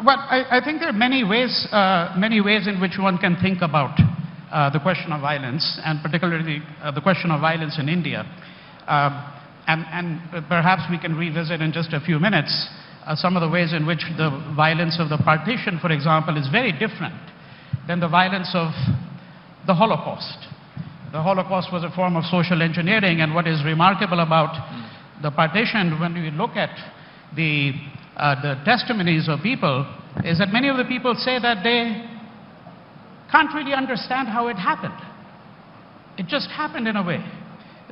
Well, I think there are many ways in which one can think about the question of violence, and particularly the question of violence in India. And perhaps we can revisit in just a few minutes some of the ways in which the violence of the partition, for example, is very different than the violence of the Holocaust. The Holocaust was a form of social engineering, and what is remarkable about the partition, when we look at the testimonies of people, is that many of the people say that they can't really understand how it happened. It just happened in a way.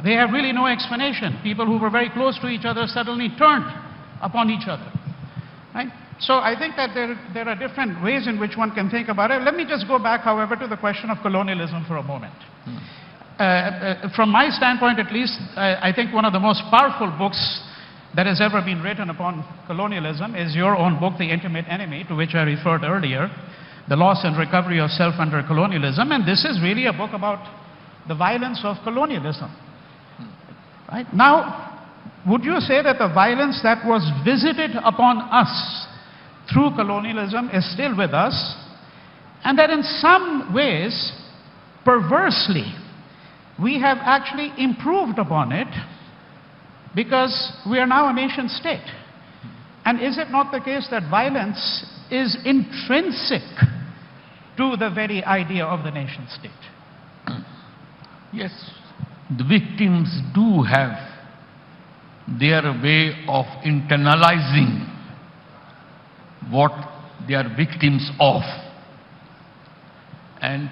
They have really no explanation. People who were very close to each other suddenly turned upon each other. Right? So I think that there are different ways in which one can think about it. Let me just go back, however, to the question of colonialism for a moment. From my standpoint, at least, I think one of the most powerful books that has ever been written upon colonialism is your own book, The Intimate Enemy, to which I referred earlier, The Loss and Recovery of Self Under Colonialism. And this is really a book about the violence of colonialism. Right? Now, would you say that the violence that was visited upon us through colonialism is still with us, and that in some ways, perversely, we have actually improved upon it because we are now a nation state? And is it not the case that violence is intrinsic to the very idea of the nation state? Yes, the victims do have their way of internalizing what they are victims of. And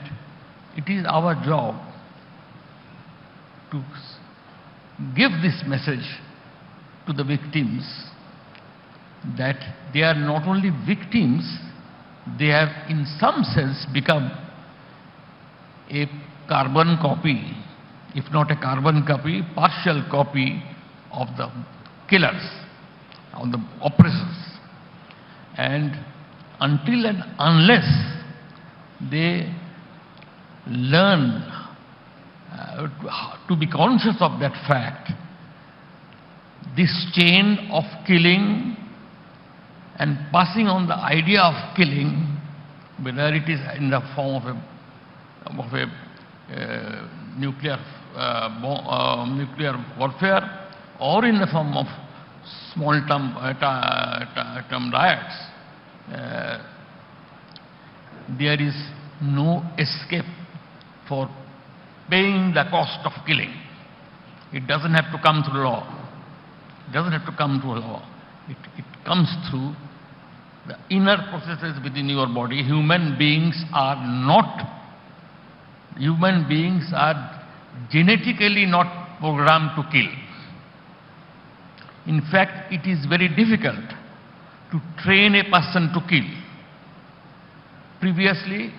it is our job to give this message to the victims that they are not only victims, they have in some sense become a carbon copy, if not a carbon copy, partial copy of the killers, of the oppressors. And until and unless they learn to be conscious of that fact, this chain of killing and passing on the idea of killing, whether it is in the form of a nuclear warfare or in the form of small term riots, there is no escape for paying the cost of killing. It doesn't have to come through law. It doesn't have to come through law. It comes through the inner processes within your body. Human beings are genetically not programmed to kill. In fact, it is very difficult to train a person to kill. Previously,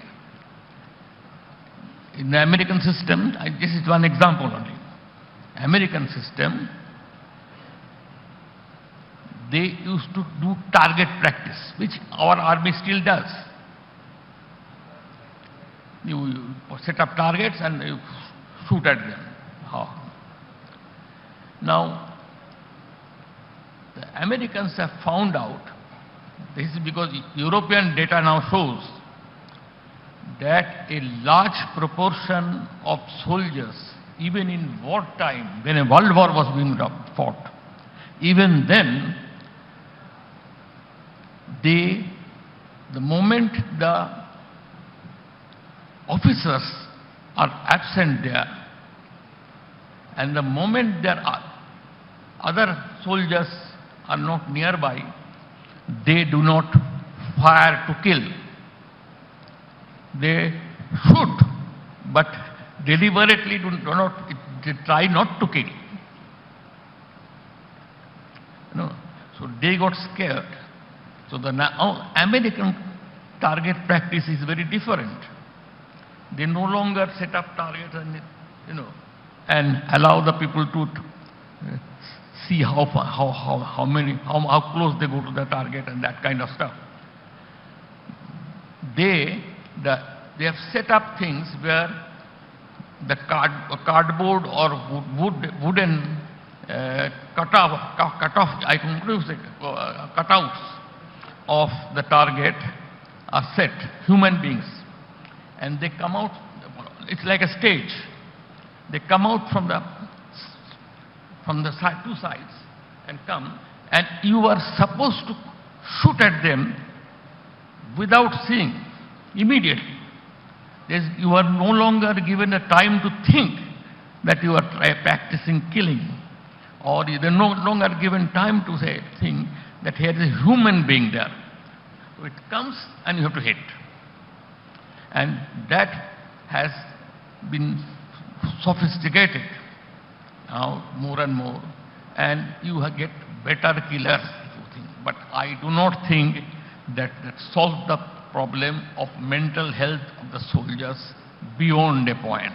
in the American system, this is one example only. American system, they used to do target practice, which our army still does. You set up targets and you shoot at them. Now, the Americans have found out, this is because European data now shows that a large proportion of soldiers, even in wartime, when a world war was being fought, even then, the moment the officers are absent there, and the moment there are other soldiers are not nearby, they do not fire to kill. They shoot, but deliberately they try not to kill. So they got scared. So the now American target practice is very different. They no longer set up targets and allow the people to see how close they go to the target and that kind of stuff. They have set up things where the cardboard or wooden cutouts of the target are set, human beings, and they come out, it's like a stage. They come out from the two sides and come, and you are supposed to shoot at them without seeing immediately. You are no longer given a time to think that you are practicing killing, or you are no longer given time to think that here is a human being there. So it comes and you have to hit. And that has been sophisticated now more and more, and you get better killers, if you think. But I do not think that solves the problem of mental health of the soldiers beyond a point.